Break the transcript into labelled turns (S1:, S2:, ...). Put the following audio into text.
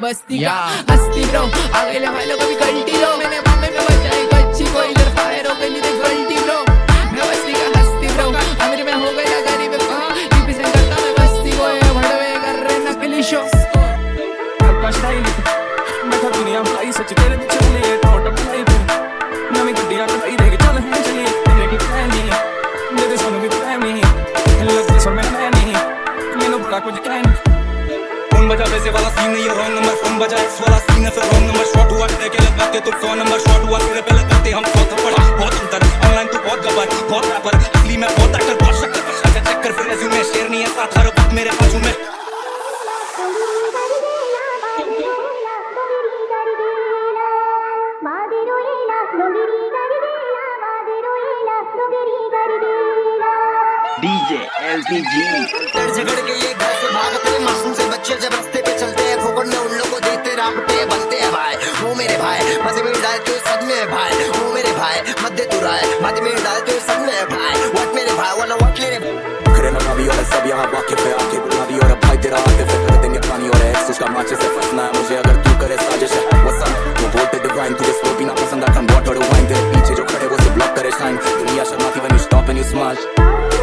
S1: बस्ती का हस्ती ब्रो आ गए ले भाई लोग अभी घंटी लो मैंने बॉम्बे में बचाई कच्ची को इधर फायर हो गई देख घंटी ब्रो मैं बस्ती का हस्ती ब्रो अमीर में हो गया गरीब रिप्रेजेंट करता मैं बस्ती को ये भड़वे कर रहे नकली शो
S2: आपका स्टाइल मैं था दुनिया भाई सच तेरे पीछे चले टोट भाई फिर नवी गड्डियां कटाई देगी चल हम चलिए तेरे की फैनी मेरे सोनू की फैनी लग सर में नहीं मैंने बड़ा कुछ कहना फोन बजा वैसे वाला सीन नहीं है रॉन्ग नंबर फोन बजा एक्स वाला सीन है फिर रॉन्ग नंबर शॉट हुआ तेरे के लगाते तो 100 नंबर शॉट हुआ तेरे पे लगाते हम 100 थप्पड़ बहुत अंतर ऑनलाइन तो बहुत गबर बहुत रैपर असली में बहुत एक्टर बहुत शक्कर चेक कर फिर रेज्यूमे शेयर नहीं है साथ हर वक्त मेरे बाजू में
S3: डीजे एलपीजी झगड़ के ये घर से भागते मासूम से बच्चे जब रास्ते पे चलते हैं फोकट में उन लोगों को देते रापते बनते हैं भाई वो मेरे भाई मजे में डालते हुए सब में भाई वो मेरे भाई मध्य तू राय मजे में डालते हुए सब में भाई व्हाट मेरे भाई वाला व्हाट मेरे
S4: खड़े ना भाभी और सब यहाँ वाकिफ है आके भाभी और भाई तेरा आके फिर कर देंगे पानी और एक्स उसका माचे से फंसना है मुझे अगर तू करे साजिश है व्हाट्स अप वो बोलते डिवाइन तुझे स्लो पीना पसंद आता वाटर वाइन तेरे पीछे जो खड़े वो से ब्लॉक करे शाइन दुनिया शर्माती when you stop and you smile